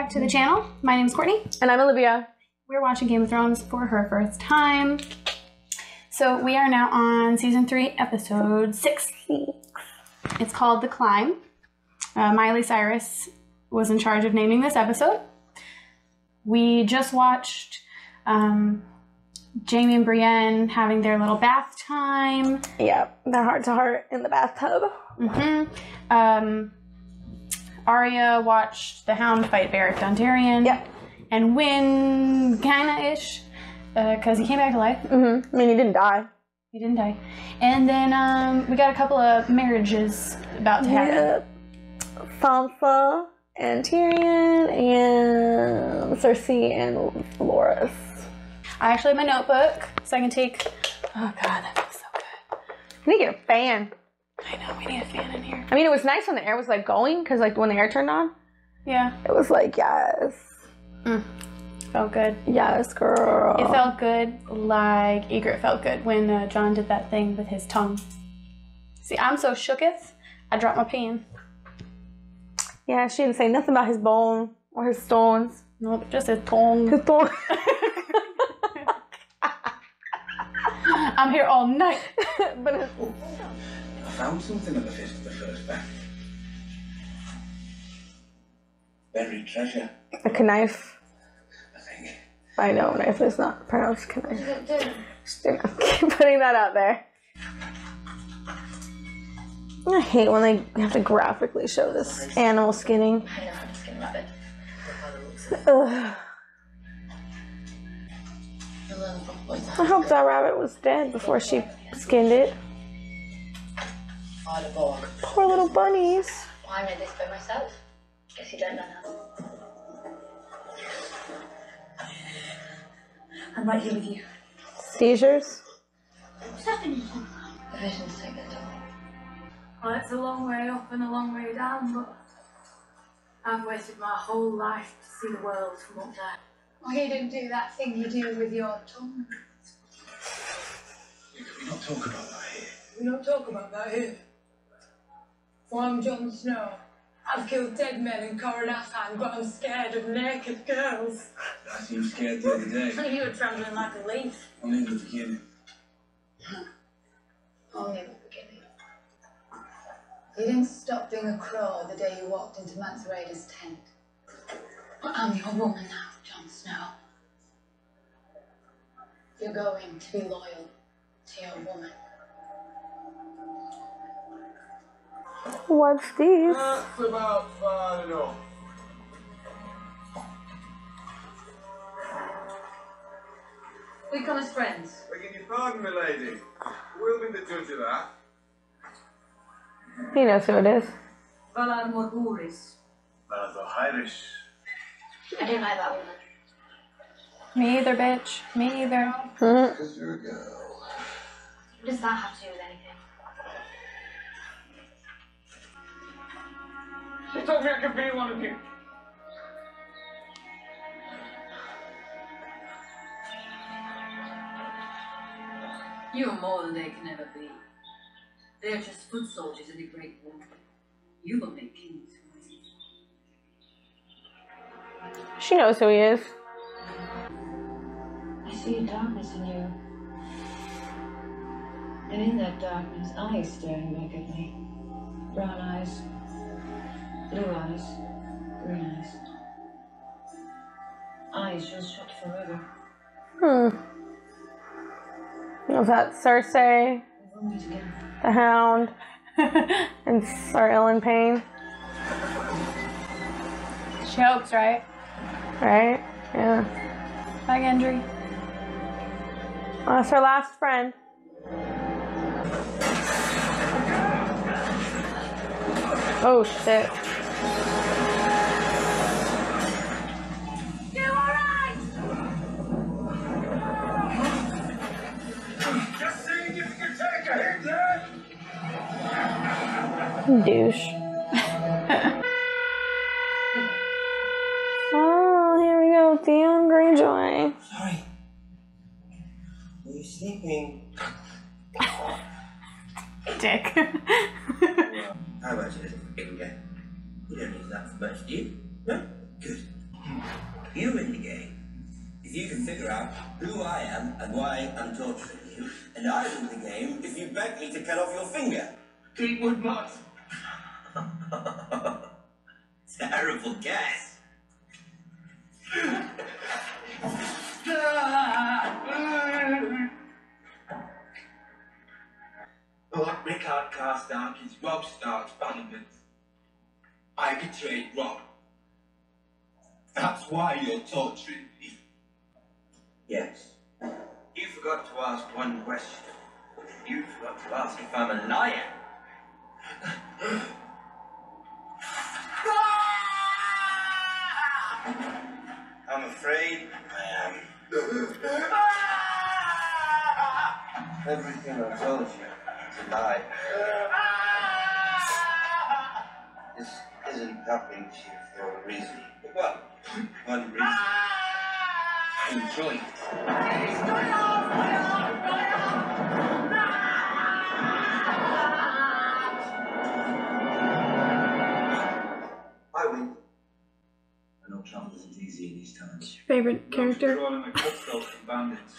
back to the channel. My name's Courtney. And I'm Olivia. We're watching Game of Thrones for her first time. So we are now on season 3, episode 6. It's called The Climb. Miley Cyrus was in charge of naming this episode. We just watched Jaime and Brienne having their little bath time. Yeah, their heart to heart in the bathtub. Arya watched the Hound fight Beric Dondarrion. Yep. And win, kinda-ish, because he came back to life. I mean, he didn't die. He didn't die. And then we got a couple of marriages about to happen. Sansa and Tyrion and Cersei and Loras. I actually have my notebook, so I can take... Oh, God, that feels so good. We need to get a fan. I know, we need a fan in here. I mean, it was nice when the air was, like, going, because, like, when the air turned on. Yeah. It was like, yes. Felt good. Yes, girl. It felt good like Ygritte felt good when Jon did that thing with his tongue. See, I'm so shooketh, I dropped my pen. Yeah, she didn't say nothing about his bone or his stones. Nope, just his tongue. His tongue. I'm here all night. But I found something at the fist of the first bank. Buried treasure. a knife. I think. I know, knife is not pronounced knife. Keep putting that out there. I hate when they have to graphically show this animal skinning. I know how to skin a rabbit. Ugh. I hope that rabbit was dead before she skinned it. Poor little bunnies. I made this by myself. Guess you don't know that. I'm right here with you. Seizures? What's happening? The visions take their toll. Well, it's a long way up and a long way down, but I've waited my whole life to see the world from up there. Well, you didn't do that thing you do with your tongue. Can we not talk about that here? We don't talk about that here. Well, I'm Jon Snow. I've killed dead men in Coronathan, but I'm scared of naked girls. I seemed scared the other day. You were trembling like a leaf. Only in the beginning. Only the beginning. You didn't stop being a crow the day you walked into Mansorada's tent. But I'm your woman now, Jon Snow. You're going to be loyal to your woman. What's this? That's about far enough. We come as friends. Begging your pardon, my lady. We'll be the judge of that. He knows who it is. Valar Morghulis. Brotherhood Irish. I didn't like that woman. Me either, bitch. Me either. Because you're a girl. What does that have to do with anything? She told me I could be one of you. You are more than they can ever be. They are just foot soldiers in the Great War. You will make kings. She knows who he is. I see a darkness in you. And in that darkness, eyes staring back at me. Brown eyes. Blue eyes. Green eyes. Eyes you'll shut forever. Was that Cersei, We'll meet again. the Hound, and Orell in pain? She hopes, right? Right? Yeah. Bye, Gendry. Well, that's her last friend. Oh shit. You alright? Just seeing if you can take a hit there. Douche. Oh, here we go. Theon Greyjoy. Sorry. Were you sleeping? Dick. How about you, little finger? You don't use that for much, do you? No? Good. You win the game if you can figure out who I am and why I'm torturing you, and I win the game if you beg me to cut off your finger. Deepwood blood. Terrible guess. What we can't cast dark is Robb Stark's banishment. I betrayed Robb. That's why you're torturing me. Yes. You forgot to ask one question. You forgot to ask if I'm a liar. I'm afraid I am. Everything I told you is a lie. This isn't happening to you for a reason. Well, one reason. Enjoy it. I win. I know travel isn't easy in these times. Your favorite character? Calling the cutthroats and bandits.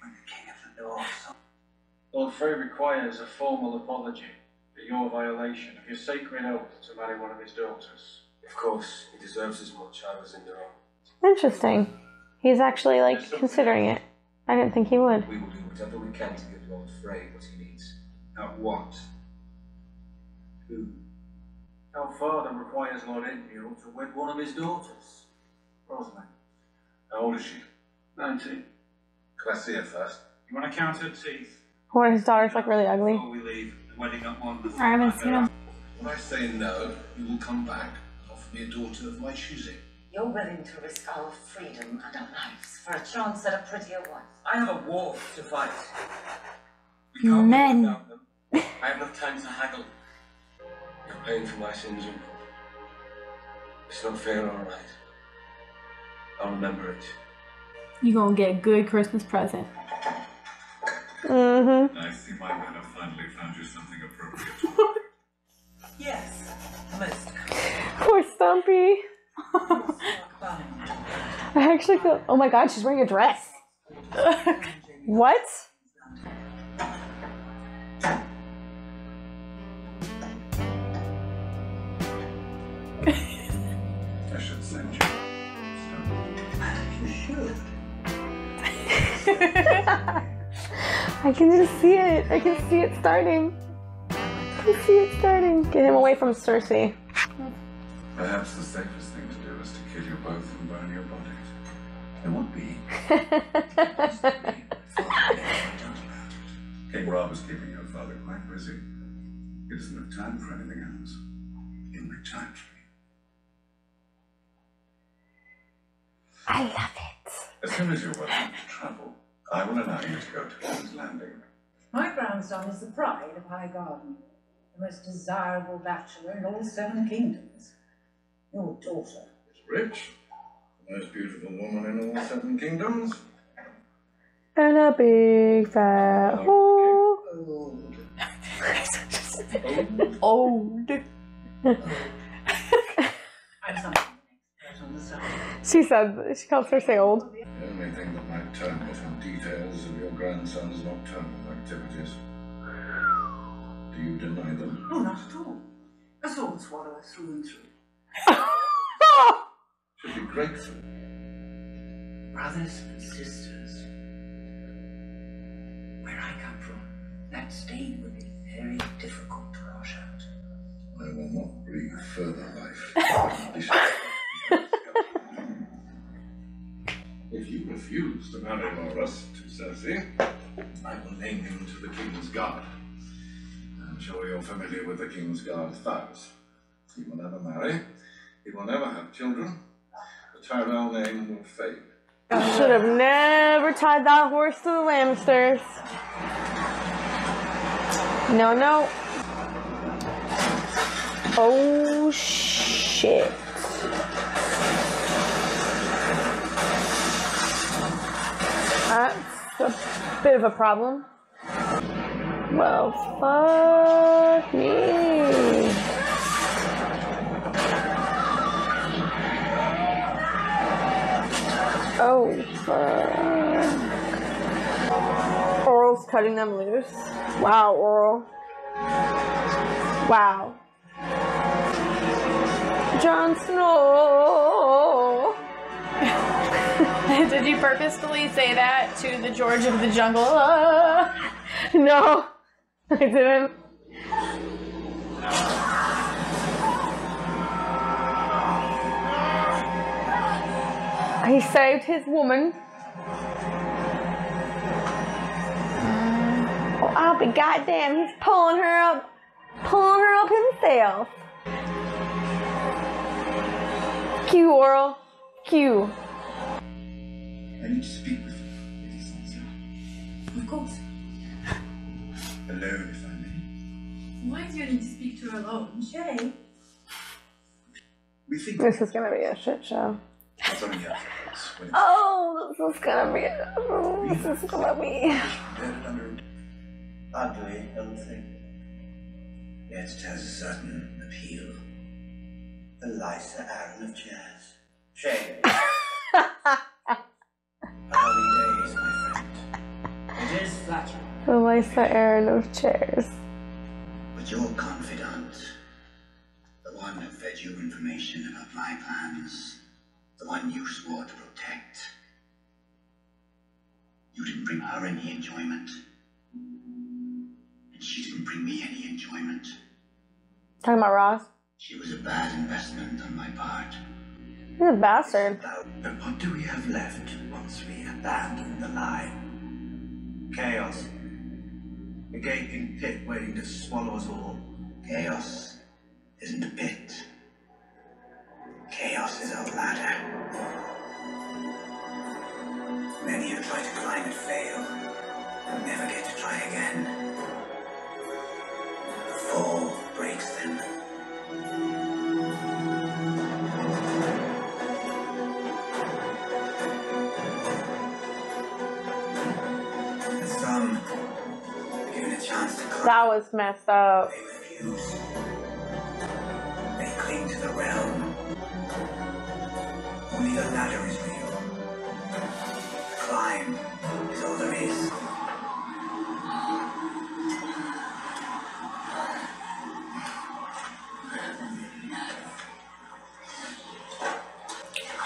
I'm the king of the north. Lord Frey requires a formal apology for your violation of your sacred oath to marry one of his daughters. Of course, he deserves as much. I was in the wrong. Interesting. He's actually, like, considering it. I didn't think he would. We will do whatever we can to give Lord Frey what he needs. Now what? Who? Our father requires Lord Edmure to wed one of his daughters. Rosamund. How old is she? 19. Can I see her first? You want to count her teeth? One of his daughters, like, really ugly. Before we leave, the wedding up one. I haven't seen him. When I say no, you will come back and offer me a daughter of my choosing. You're willing to risk our freedom and our lives for a chance at a prettier wife. I have a war to fight. We can't Men. live without them. I have enough time to haggle. You're paying for my sins, Uncle. It's not fair or right. I'll remember it. You gonna get a good Christmas present. Mm-hmm. I see my men have finally found you something appropriate. Yes, most Poor Stumpy. I actually feel. Oh my god, she's wearing a dress. What? I should send you. You should. I can just see it. I can see it starting. I can see it starting. Get him away from Cersei. Perhaps the safest thing to do is to kill you both and burn your bodies. It would be. King Robb is keeping your father quite busy. He doesn't have time for anything else. He'll make time for me. I love it. As soon as you're willing to travel, I will allow you to go to King's Landing. My grandson is the pride of High Garden, the most desirable bachelor in all 7 kingdoms. Your daughter Is rich, the most beautiful woman in all 7 kingdoms. And a big fat hole. old. Old. I'm something expert on the subject. She said, she calls Cersei old. The only thing that might turn me from details of your grandson's nocturnal activities. Do you deny them? No, not at all. A sword swallower through and through. Should be grateful. Brothers and sisters. Where I come from, that stain would be very difficult to wash out. I will not breathe further life. If you refuse to marry Loras to Cersei, I will name him to the King's Guard. I'm sure you're familiar with the King's Guard's vows. He will never marry, he will never have children, the Tyrell name will fade. Should have never tied that horse to the Lannisters. No, no. Oh, shit. That's a bit of a problem. Well, fuck me. Oh, fuck. Orell's cutting them loose. Wow, Orell. Wow. Jon Snow. Did you purposefully say that to the George of the Jungle? No, I didn't. He saved his woman. Oh, I'll be goddamn, he's pulling her up himself. Q, Orell. Q. I need to speak with you, Lady Sansa. Of course. Alone, if I may. Why do you need to speak to her alone? Shay? We think This is gonna be a shit show. it's only our faults when it's Oh, this is gonna be. dead under Ugly, don't think. Yet it has a certain appeal. The Lysa Arryn of jazz. Shame. Early days, my friend. It is flattering. The Lysa Arryn of chairs. But your confidant, the one who fed you information about my plans, the one you swore to protect, you didn't bring her any enjoyment. And she didn't bring me any enjoyment. Talking about Ross? She was a bad investment on my part. He's a bastard. But what do we have left once we abandon the line? Chaos. A gaping pit waiting to swallow us all. Chaos isn't a pit. Chaos is a ladder. Many who try to climb it fail. They'll never get to try again. The fall breaks them. And some, given a chance to climb, That was messed up. they refuse. They cling to the realm. Only the ladder is real. The climb is all there is.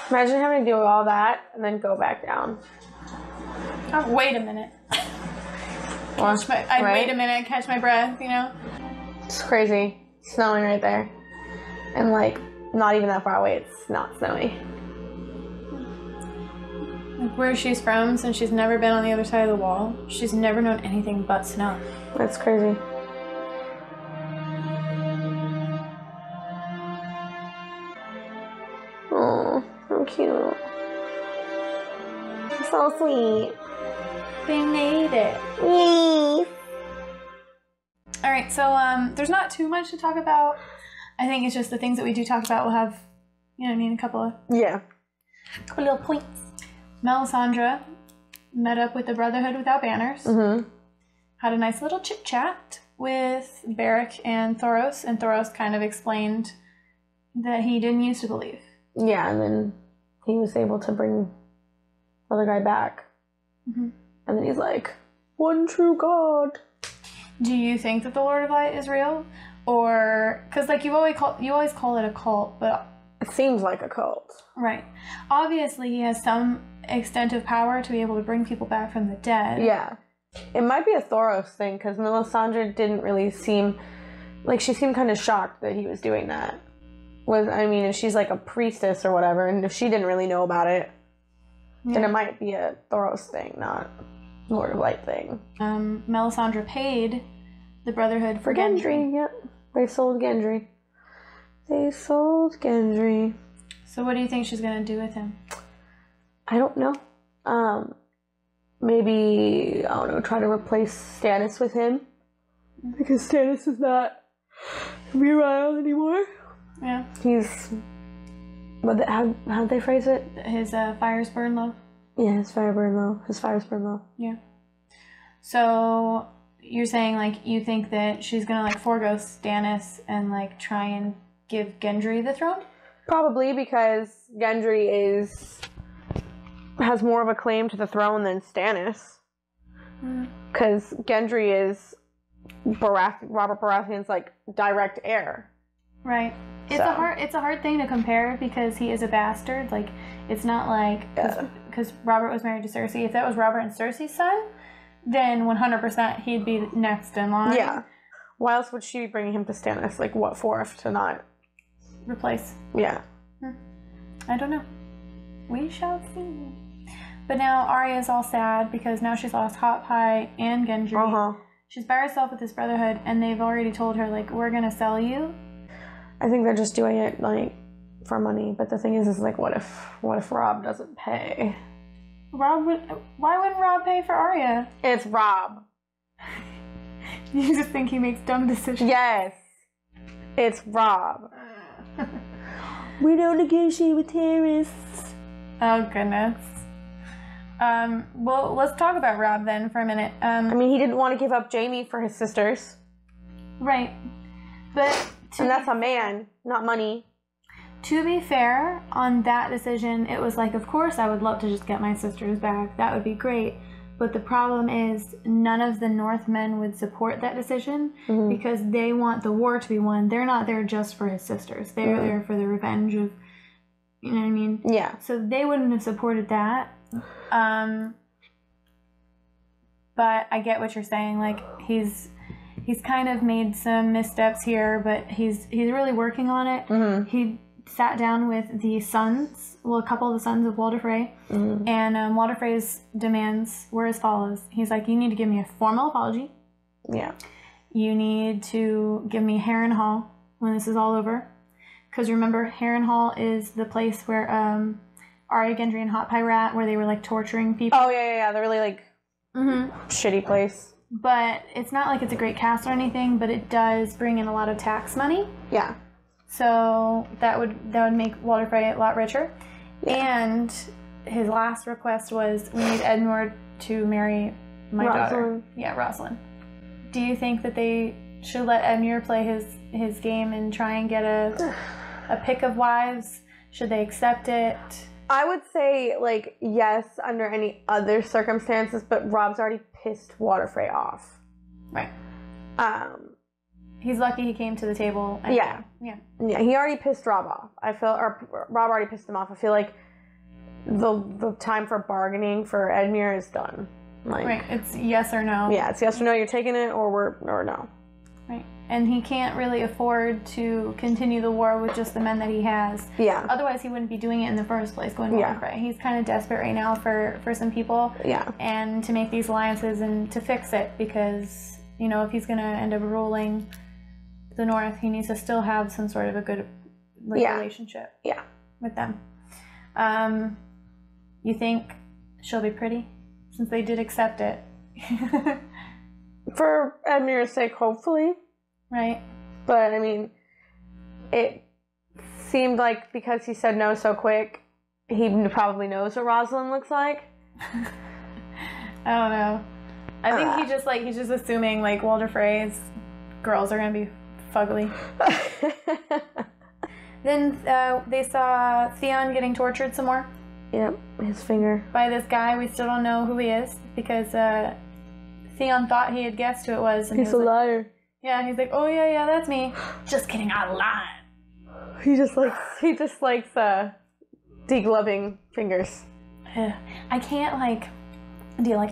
Imagine having to do all that and then go back down. Oh, wait a minute. Well, I'd wait a minute, catch my breath, you know? It's crazy. Snowing right there. And like, not even that far away, it's not snowy. Like where she's from, since she's never been on the other side of the wall, she's never known anything but snow. That's crazy. Oh, so cute. So sweet. They made it. Yay. All right, so there's not too much to talk about. I think it's just the things that we do talk about will have, you know what I mean, a couple little points. Melisandre met up with the Brotherhood Without Banners. Mm-hmm. Had a nice little chit chat with Beric and Thoros kind of explained that he didn't used to believe. Yeah, and then he was able to bring the other guy back. Mm-hmm. And then he's like, one true God. Do you think that the Lord of Light is real? Or, because like you always call it a cult, but... It seems like a cult. Right. Obviously he has some extent of power to be able to bring people back from the dead. Yeah. It might be a Thoros thing, because Melisandre didn't really seem... Like, she seemed kind of shocked that he was doing that. If she's like a priestess or whatever, and if she didn't really know about it, then it might be a Thoros thing, not Lord of Light thing. Melisandre paid the Brotherhood for Gendry. Yep. They sold Gendry. So what do you think she's going to do with him? I don't know. Maybe, I don't know, try to replace Stannis with him. Because Stannis is not virile anymore. Yeah. He's... How'd they phrase it? His fires burn low. Yeah, his fires burn low. Yeah. So you're saying like you think that she's gonna like forego Stannis and like try and give Gendry the throne? Probably because Gendry is has more of a claim to the throne than Stannis. Because Gendry is Robert Baratheon's like direct heir. Right. It's a hard thing to compare because he is a bastard. Like, it's not like because Robert was married to Cersei. If that was Robert and Cersei's son, then 100% he'd be next in line. Yeah. Why else would she be bringing him to Stannis? Like, what for if to not replace? Yeah. I don't know. We shall see. But now Arya's all sad because now she's lost Hot Pie and Gendry. She's by herself with this Brotherhood, and they've already told her, like, we're gonna sell you. I think they're just doing it, like, for money. But the thing is like, what if Rob doesn't pay? Why wouldn't Rob pay for Arya? It's Rob. You just think he makes dumb decisions? Yes. It's Rob. We don't negotiate with terrorists. Oh, goodness. Well, let's talk about Rob then for a minute. I mean, he didn't want to give up Jaime for his sisters. Right. But... And that's a man, not money. To be fair, on that decision, it was like, of course I would love to just get my sisters back. That would be great. But the problem is none of the Northmen would support that decision because they want the war to be won. They're not there just for his sisters. They're there for the revenge of, you know what I mean? Yeah. So they wouldn't have supported that. But I get what you're saying. Like, he's kind of made some missteps here, but he's really working on it. He sat down with the sons, a couple of the sons of Walder Frey, and Walder Frey's demands were as follows. He's like, you need to give me a formal apology. Yeah. You need to give me Harrenhaal when this is all over. Because remember, Harrenhaal is the place where Arya, Gendry, and Hot Pie were at, where they were like torturing people. Oh, yeah. They're really like shitty place. But it's not like it's a great cast or anything, but it does bring in a lot of tax money. Yeah. So that would make Walder Frey a lot richer. Yeah. And his last request was, we need Edmure to marry my daughter. Yeah, Rosalind. Do you think that they should let Edmure play his game and try and get a pick of wives? Should they accept it? I would say, like, yes, under any other circumstances, but Rob's already pissed Walder Frey off. Right. He's lucky he came to the table. Yeah, he already pissed Rob off. Rob already pissed him off. I feel like the time for bargaining for Edmure is done. Like, right, it's yes or no. Yeah, it's yes or no, you're taking it, or no. Right. And he can't really afford to continue the war with just the men that he has. Yeah. Otherwise, he wouldn't be doing it in the first place, going to Walder Frey. He's kind of desperate right now for some people. Yeah. And to make these alliances and to fix it because, you know, if he's going to end up ruling the North, he needs to still have some sort of a good relationship with them. You think she'll be pretty? Since they did accept it. For Edmure's sake, hopefully. Right. But, I mean, it seemed like because he said no so quick, he probably knows what Rosalind looks like. I don't know. I think he's just assuming, like, Walder Frey's girls are going to be fugly. Then they saw Theon getting tortured some more. Yep, his finger. By this guy. We still don't know who he is because Theon thought he had guessed who it was. And he's a liar. Yeah, and he's like, oh yeah, that's me. Just kidding, I lied. He just likes degloving fingers. I can't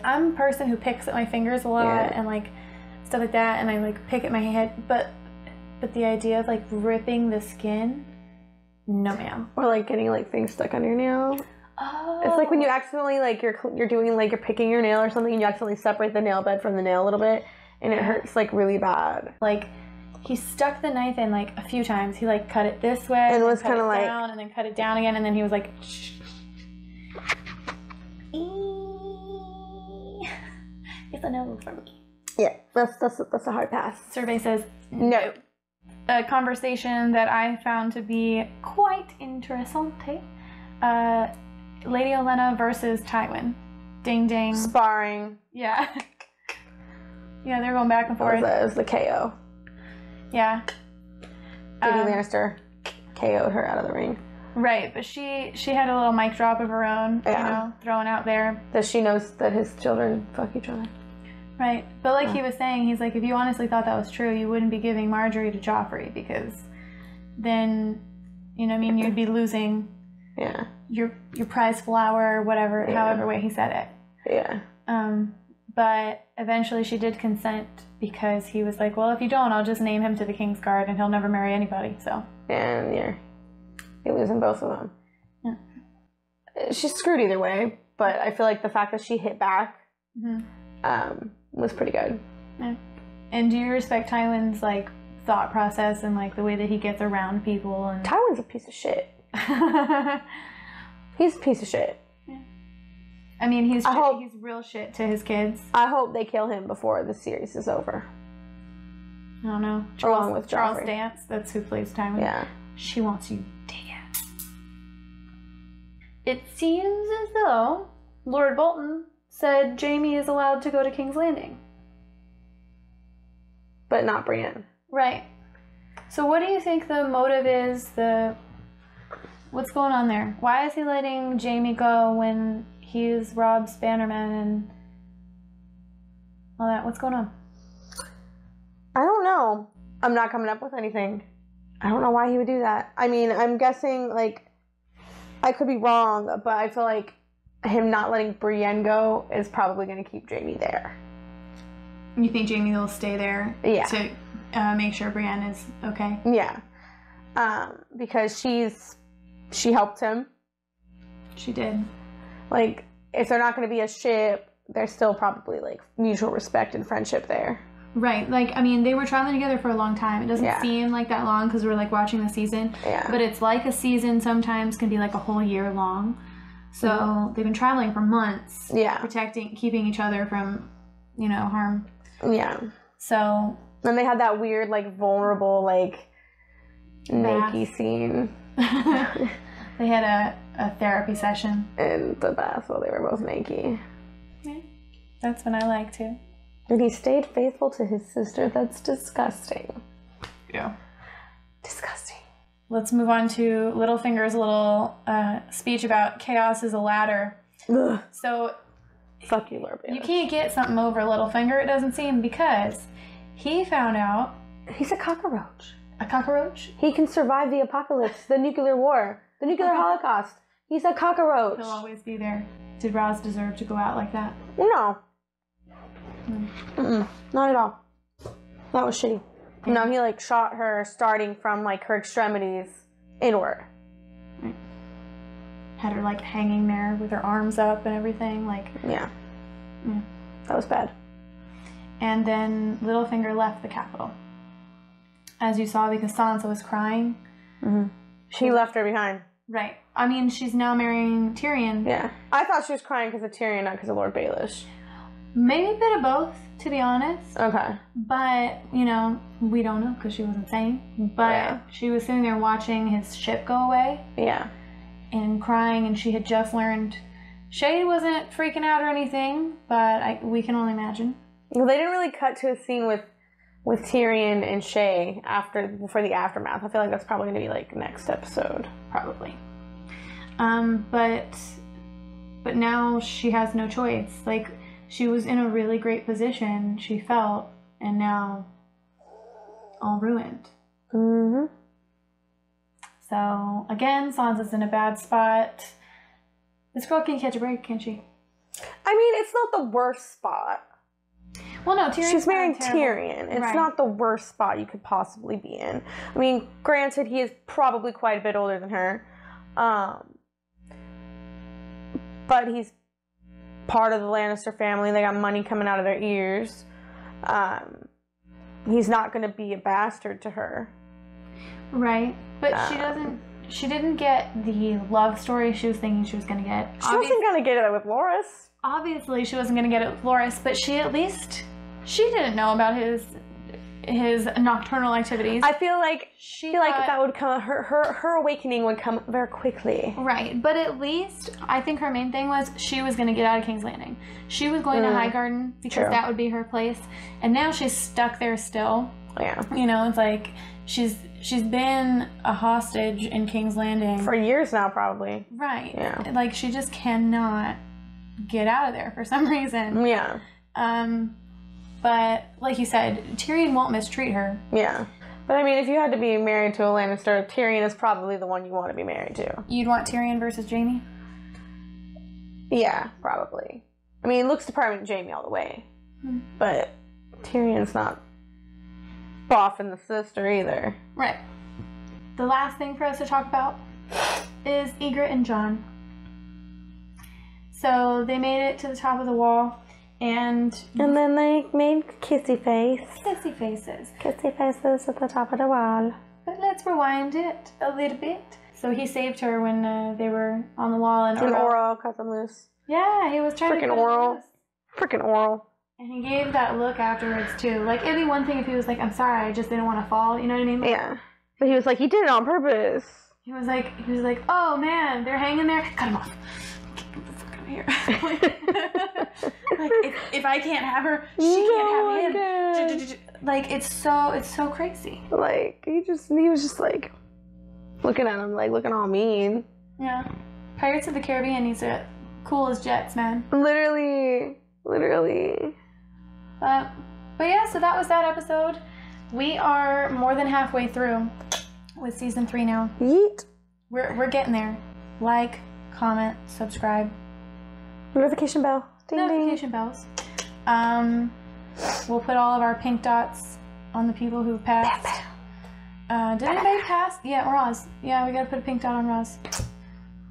I'm a person who picks at my fingers a lot and like stuff like that, and I like pick at my head, but the idea of like ripping the skin, no ma'am. Or like getting like things stuck on your nail. Oh. It's like when you accidentally like you're doing like you're picking your nail or something and you accidentally separate the nail bed from the nail a little bit and it hurts like really bad. Like he stuck the knife in like a few times. He like cut it this way and it was kind of like down and then cut it down again and then he was like it's a no for me. Yeah, that's a hard pass. Survey says no. A conversation that I found to be quite interessante. Lady Olenna versus Tywin. Ding ding. Sparring. Yeah. Yeah, they're going back and forth. It was the KO. Yeah. Lady Lannister KO'd her out of the ring. Right, but she had a little mic drop of her own, Yeah. you know, thrown out there. That she knows that his children fuck each other. Right, but like he was saying, he's like, if you honestly thought that was true, you wouldn't be giving Marjorie to Joffrey, because then, you know what I mean, you'd be losing your prize flower or whatever, however way he said it. Yeah. But eventually she did consent because he was like, well, if you don't, I'll just name him to the King's Guard and he'll never marry anybody, so. And you're losing both of them. Yeah. She's screwed either way, but I feel like the fact that she hit back was pretty good. Yeah. And do you respect Tywin's, like, thought process and, like, the way that he gets around people? And Tywin's a piece of shit. He's a piece of shit. Yeah. I mean, he's real shit to his kids. I hope they kill him before the series is over. I don't know. Along with Charles Joffrey. Dance, that's who plays Tywin. Yeah. She wants you dead. It seems as though Lord Bolton said Jaime is allowed to go to King's Landing. But not Brienne. Right. So what do you think the motive is? What's going on there? Why is he letting Jaime go when he's Rob's bannerman and all that? What's going on? I don't know. I'm not coming up with anything. I don't know why he would do that. I mean, I'm guessing, like, I could be wrong, but I feel like him not letting Brienne go is probably going to keep Jaime there. You think Jaime will stay there to make sure Brienne is okay? Yeah. Because she helped him. She did. Like, if they're not going to be a ship, there's still probably, like, mutual respect and friendship there. Right. Like, I mean, they were traveling together for a long time. It doesn't seem like that long because we're, like, watching the season. Yeah. But it's like a season sometimes can be, like, a whole year long. So they've been traveling for months. Yeah. Keeping each other from, you know, harm. Yeah. So. And they had that weird, like, vulnerable, like, naked scene. They had a therapy session. In the bath while they were both naked. Yeah. That's what I like, too. And he stayed faithful to his sister. That's disgusting. Yeah. Disgusting. Let's move on to Littlefinger's little speech about chaos is a ladder. Ugh. So, fuck you, Lord Baelish. You can't get something over Littlefinger, it doesn't seem, because he found out... He's a cockroach. A cockroach? He can survive the apocalypse, the nuclear war, the nuclear holocaust. He's a cockroach. He'll always be there. Did Roz deserve to go out like that? No. Not at all. That was shitty. No, he, like, shot her starting from, like, her extremities inward. Right. Had her, like, hanging there with her arms up and everything, like... Yeah. That was bad. And then Littlefinger left the capital. As you saw, because Sansa was crying. She left her behind. Right. I mean, she's now marrying Tyrion. Yeah. I thought she was crying because of Tyrion, not because of Lord Baelish. Maybe a bit of both, to be honest. Okay. But, you know, we don't know because she wasn't saying. But she was sitting there watching his ship go away. Yeah. And crying, and she had just learned. Shade wasn't freaking out or anything, but we can only imagine. Well, they didn't really cut to a scene with Tyrion and Shay for the aftermath. I feel like that's probably going to be, like, next episode. Probably. But now she has no choice. Like, she was in a really great position, she felt, and now all ruined. So, again, Sansa's in a bad spot. This girl can catch a break, can't she? I mean, it's not the worst spot. Well, no, Tyrion's she's marrying Tyrion. It's not the worst spot you could possibly be in. I mean, granted, he is probably quite a bit older than her. But he's part of the Lannister family. They got money coming out of their ears. He's not going to be a bastard to her. Right. But she didn't get the love story she was thinking she was going to get. She wasn't going to get it with Loras. Obviously, she wasn't going to get it with Loras, but she didn't know about his nocturnal activities. I feel like that would come. Her awakening would come very quickly. Right, but at least I think her main thing was she was going to get out of King's Landing. She was going to Highgarden because that would be her place, and now she's stuck there still. Yeah. You know, it's like she's been a hostage in King's Landing For years now, probably. right. Yeah. Like she just cannot get out of there for some reason. Yeah. But like you said, Tyrion won't mistreat her. Yeah. But I mean, if you had to be married to a Lannister, Tyrion is probably the one you want to be married to. You'd want Tyrion versus Jaime? Yeah, probably. I mean, looks department Jaime all the way. But Tyrion's not boffing the sister either. Right. The last thing for us to talk about is Ygritte and Jon. So they made it to the top of the wall, and then they made kissy face. kissy faces. Kissy faces at the top of the wall. But let's rewind it a little bit. So he saved her when they were on the wall, and Orell cut them loose. Yeah, he was trying to Frickin' cut her Orell. loose. Frickin' Orell. And he gave that look afterwards too. Like it'd be one thing if he was like, "I'm sorry, I just didn't want to fall." You know what I mean? Yeah. But he was like, he did it on purpose. He was like, "Oh man, they're hanging there. Cut him off. Get the fuck out of here." Like if I can't have her, she can't have him. Like it's so crazy. Like he was just like looking at him, like looking all mean. Yeah. Pirates of the Caribbean needs to cool as jets, man. Literally. But yeah, so that was that episode. We are more than halfway through with season 3 now. Yeet. We're getting there. Like, comment, subscribe. Notification bell. Ding Notification bells. We'll put all of our pink dots on the people who passed. Did anybody pass? Yeah, Roz. Yeah, we gotta put a pink dot on Roz.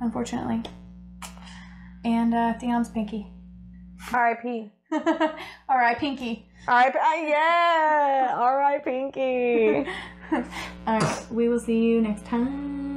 Unfortunately. And Theon's pinky. R.I.P. Alright, pinky. R.I.P. Yeah. R.I.P. Pinky. Alright, we will see you next time.